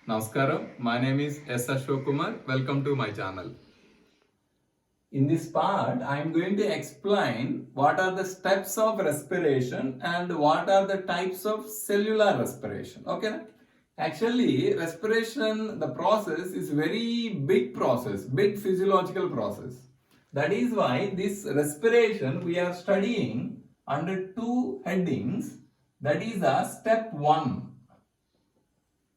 Namaskaram, my name is S. Ashok Kumar. Welcome to my channel. In this part, I am going to explain what are the steps of respiration and what are the types of cellular respiration. Okay? Actually, respiration, the process is very big process, big physiological process. That is why this respiration we are studying under two headings. That is a step 1.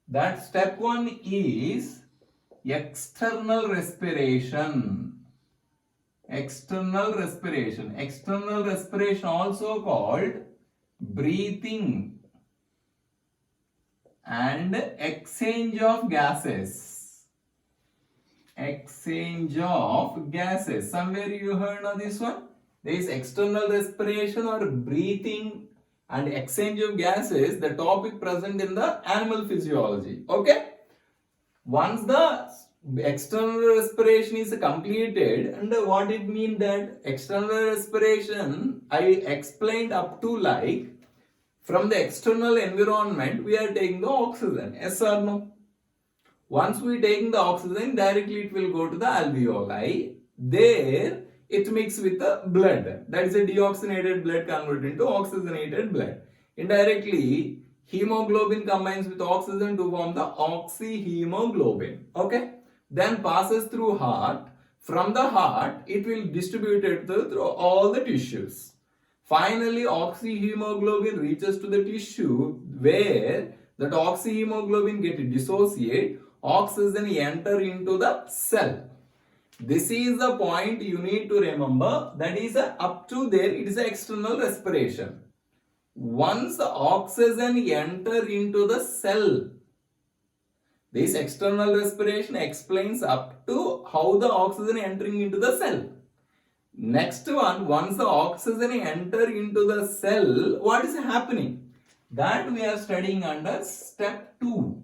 That step 1 is external respiration. External respiration. External respiration also called breathing and exchange of gases. Exchange of gases. Somewhere you heard of this one? There is external respiration or breathing and exchange of gases, the topic present in the animal physiology. Okay? Once the external respiration is completed, and what it means that external respiration, I explained up to like from the external environment we are taking the oxygen. Yes or no? Once we take the oxygen, directly it will go to the alveoli. There it mixes with the blood. That is a deoxygenated blood converted into oxygenated blood. Indirectly, hemoglobin combines with oxygen to form the oxyhemoglobin. Okay? Then passes through heart. From the heart, it will distribute it through all the tissues. Finally, oxyhemoglobin reaches to the tissue where that oxyhemoglobin gets dissociate, oxygen enter into the cell. This is the point you need to remember. That is up to there it is external respiration. Once the oxygen enter into the cell, this external respiration explains up to how the oxygen entering into the cell. Next one, once the oxygen enter into the cell, what is happening? That we are studying under step 2.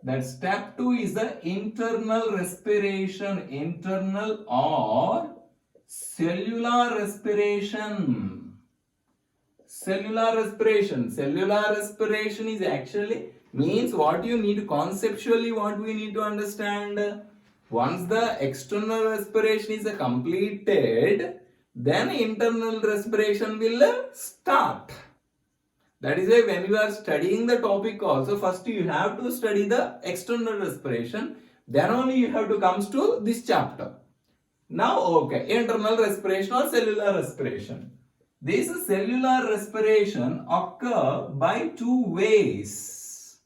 That step 2 is the internal respiration, internal or cellular respiration. Cellular respiration. Cellular respiration is actually means what you need conceptually, what we need to understand. Once the external respiration is completed, then internal respiration will start. That is why when you are studying the topic also, first you have to study the external respiration, then only you have to come to this chapter. Now, okay, internal respiration or cellular respiration. This cellular respiration occur by two ways.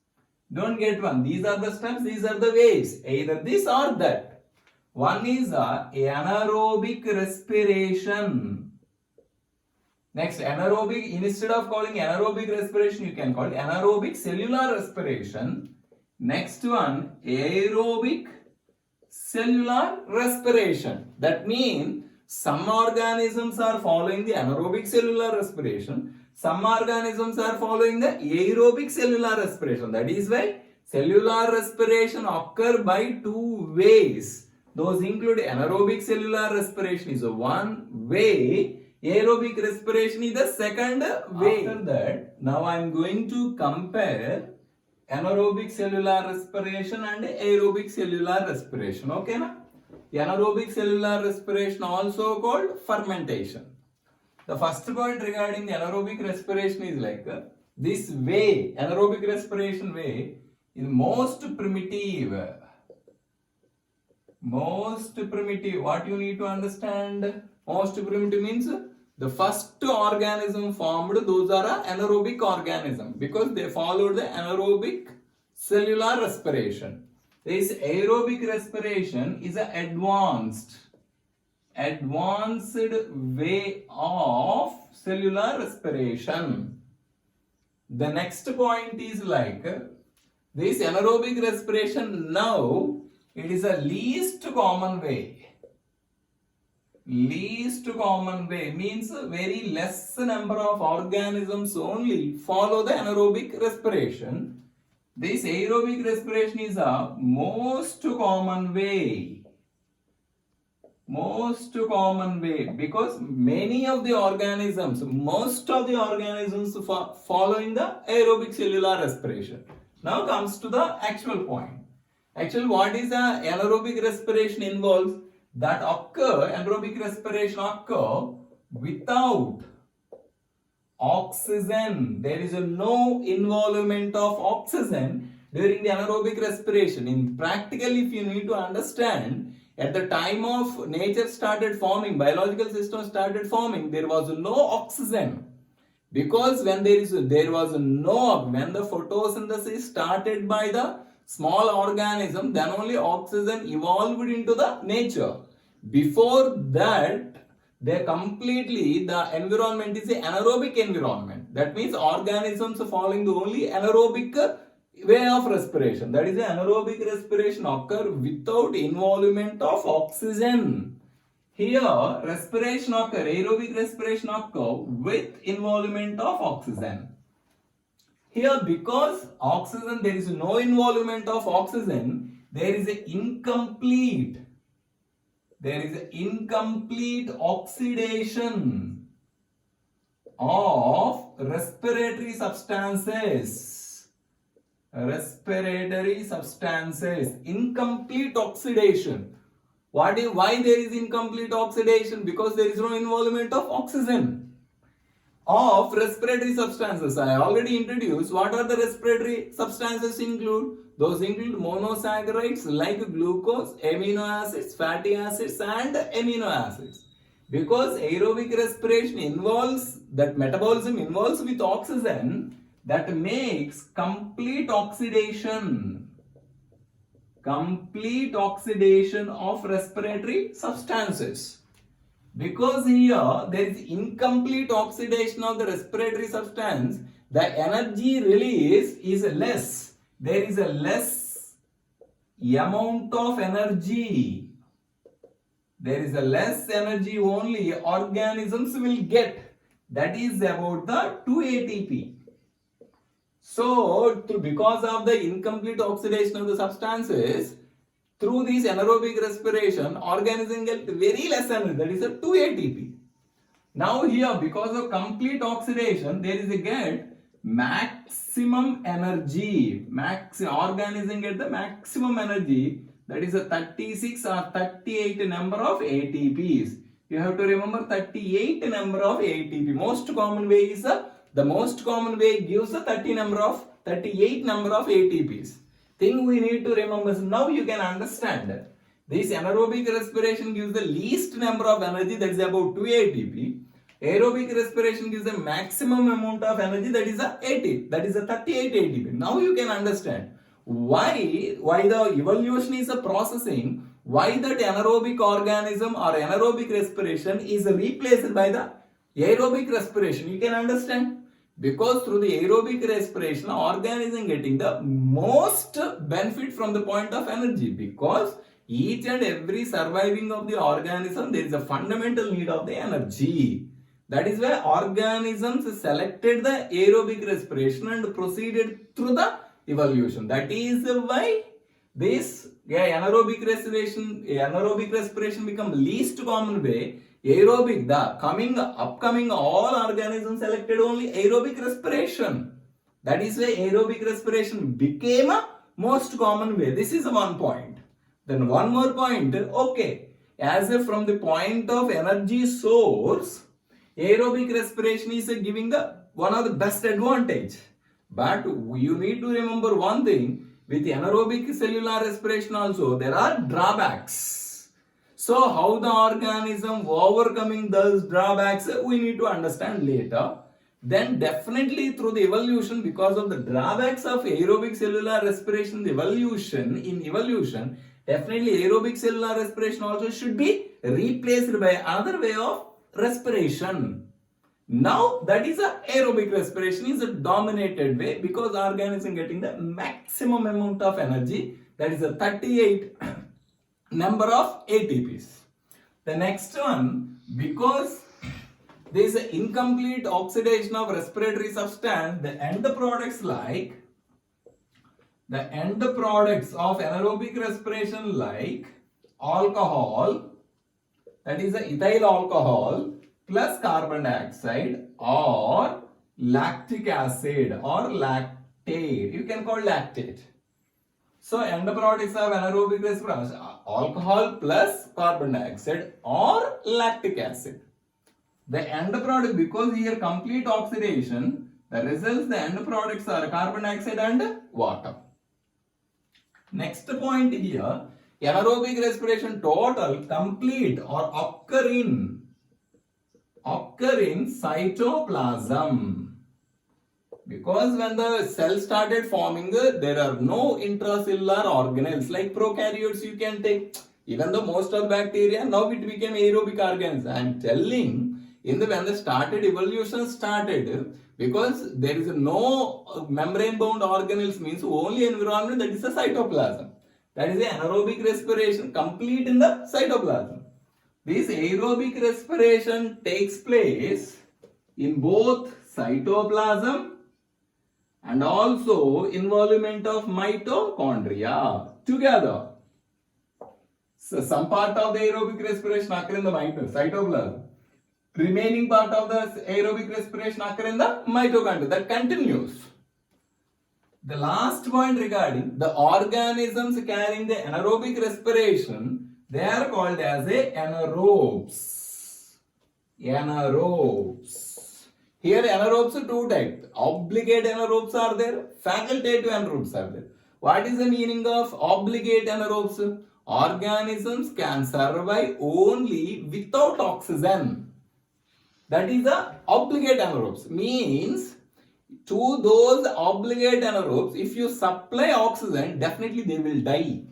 Don't get one. These are the steps, these are the ways. Either this or that. One is anaerobic respiration. Next, anaerobic, instead of calling anaerobic respiration, you can call it anaerobic cellular respiration. Next one, aerobic cellular respiration. That means some organisms are following the anaerobic cellular respiration. Some organisms are following the aerobic cellular respiration. That is why cellular respiration occur by two ways. Those include anaerobic cellular respiration is one way. Aerobic respiration is the second way. After that, now I am going to compare anaerobic cellular respiration and aerobic cellular respiration. Okay, na? Anaerobic cellular respiration also called fermentation. The first point regarding the anaerobic respiration is like this way, anaerobic respiration way is most primitive. Most primitive. What you need to understand? Most primitive means the first organism formed, those are anaerobic organism because they followed the anaerobic cellular respiration. This aerobic respiration is an advanced way of cellular respiration. The next point is like this anaerobic respiration now it is a least common way. Least common way means very less number of organisms only follow the anaerobic respiration. This aerobic respiration is a most common way. Most common way because many of the organisms, most of the organisms following the aerobic cellular respiration. Now comes to the actual point. Actually, what is the anaerobic respiration involves? Anaerobic respiration occur without oxygen. There is no involvement of oxygen during the anaerobic respiration. In practical, if you need to understand, at the time of nature started forming, biological system started forming, there was no oxygen. Because when there was no, when the photosynthesis started by the small organism, then only oxygen evolved into the nature. Before that, the environment is an anaerobic environment. That means organisms following the only anaerobic way of respiration. That is, anaerobic respiration occur without involvement of oxygen. Here, aerobic respiration occur with involvement of oxygen. Here, because oxygen, there is no involvement of oxygen, there is an incomplete oxidation of respiratory substances. Incomplete oxidation. Why there is incomplete oxidation? Because there is no involvement of oxygen of respiratory substances. I already introduced what are the respiratory substances include. Those include monosaccharides like glucose, amino acids, fatty acids and amino acids. Because aerobic respiration involves, that metabolism involves with oxygen, that makes complete oxidation of respiratory substances. Because here there is incomplete oxidation of the respiratory substance, the energy release is less. There is a less amount of energy. There is a less energy only organisms will get. That is about the 2 ATP. So, because of the incomplete oxidation of the substances, through this anaerobic respiration, organism get very less energy, that is a 2 ATP. Now here, because of complete oxidation, there is a get maximum energy. Organism get the maximum energy, that is a 36 or 38 number of ATPs. You have to remember 38 number of ATP. Most common way is the most common way gives the 38 number of ATPs. Thing we need to remember is, now you can understand, this anaerobic respiration gives the least number of energy, that is about 2 ATP. Aerobic respiration gives the maximum amount of energy, that is a 38 ATP. Now you can understand why the evolution is a processing, why that anaerobic organism or anaerobic respiration is replaced by the aerobic respiration. You can understand. Because through the aerobic respiration, organism getting the most benefit from the point of energy. Because each and every surviving of the organism, there is a fundamental need of the energy. That is why organisms selected the aerobic respiration and proceeded through the evolution. That is why this anaerobic respiration become least common way. Aerobic, the upcoming all organisms selected only aerobic respiration. That is why aerobic respiration became a most common way. This is one point. Then one more point. Okay, as if from the point of energy source, aerobic respiration is giving the one of the best advantage. But you need to remember one thing. With anaerobic cellular respiration also, there are drawbacks. So, how the organism overcoming those drawbacks, we need to understand later. Then definitely through the evolution, because of the drawbacks of aerobic cellular respiration, in evolution, definitely aerobic cellular respiration also should be replaced by another way of respiration. Now that is a aerobic respiration is a dominated way, because organism getting the maximum amount of energy, that is a 38 number of ATPs. The next one, because there is an incomplete oxidation of respiratory substance, the end products of anaerobic respiration like alcohol, that is the ethyl alcohol plus carbon dioxide, or lactic acid or You can call lactate. So end products of anaerobic respiration, alcohol plus carbon dioxide or lactic acid. The end product, because here complete oxidation, the results, the end products are carbon dioxide and water. Next point here, anaerobic respiration total, complete or occur in cytoplasm. Because when the cell started forming, there are no intracellular organelles like prokaryotes you can take. Even though most of bacteria, now it became aerobic organisms. I am telling, when the evolution started, because there is no membrane bound organelles, means only environment, that is the cytoplasm. That is the anaerobic respiration complete in the cytoplasm. This aerobic respiration takes place in both cytoplasm and also involvement of mitochondria together. So some part of the aerobic respiration occur in the cytoplasm. Remaining part of the aerobic respiration occur in the mitochondria. That continues. The last point regarding the organisms carrying the anaerobic respiration, they are called as anaerobes. Anaerobes. Here anaerobes are two types. Obligate anaerobes are there, facultative anaerobes are there. What is the meaning of obligate anaerobes? Organisms can survive only without oxygen. That is the obligate anaerobes. Means to those obligate anaerobes, if you supply oxygen, definitely they will die.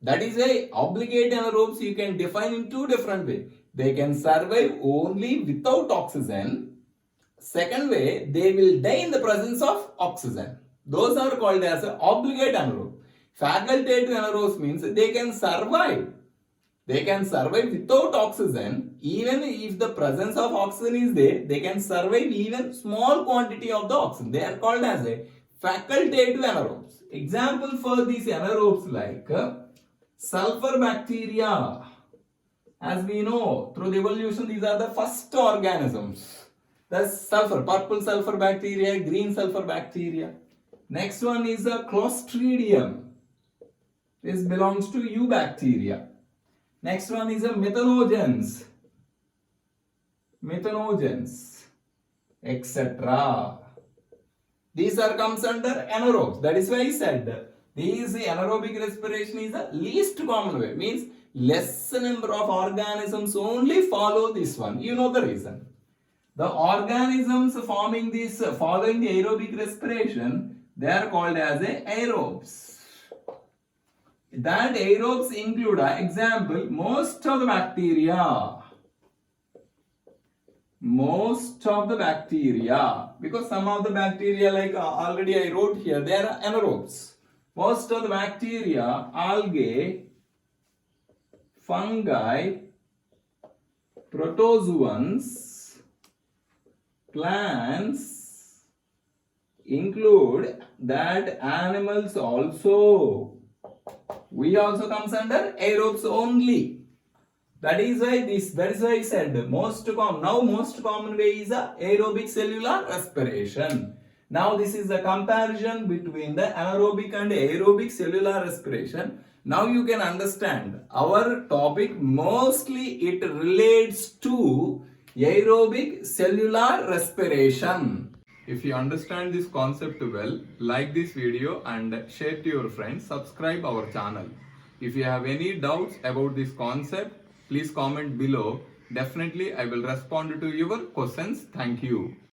That is why obligate anaerobes you can define in two different ways. They can survive only without oxygen. Second way, they will die in the presence of oxygen. Those are called as obligate anaerobes. Facultative anaerobes means they can survive. They can survive without oxygen. Even if the presence of oxygen is there, they can survive even small quantity of the oxygen. They are called as facultative anaerobes. Example for these anaerobes like sulfur bacteria. As we know, through the evolution, these are the first organisms. The sulfur, purple sulfur bacteria, green sulfur bacteria. Next one is the Clostridium. This belongs to eubacteria. Next one is the methanogens, etc. These are comes under anaerobes. That is why I said these anaerobic respiration is the least common way. Means less number of organisms only follow this one. You know the reason. The organisms following the aerobic respiration, they are called as aerobes. That aerobes include, example, most of the bacteria, because some of the bacteria, like already I wrote here, they are anaerobes. Most of the bacteria, algae, fungi, protozoans, plants, include that animals also. We also comes under aerobes only. That is why I said most common way is aerobic cellular respiration. Now this is the comparison between the anaerobic and aerobic cellular respiration. Now you can understand our topic mostly it relates to aerobic cellular respiration. If you understand this concept well, like this video and share to your friends, subscribe our channel. If you have any doubts about this concept, please comment below. Definitely I will respond to your questions. Thank you.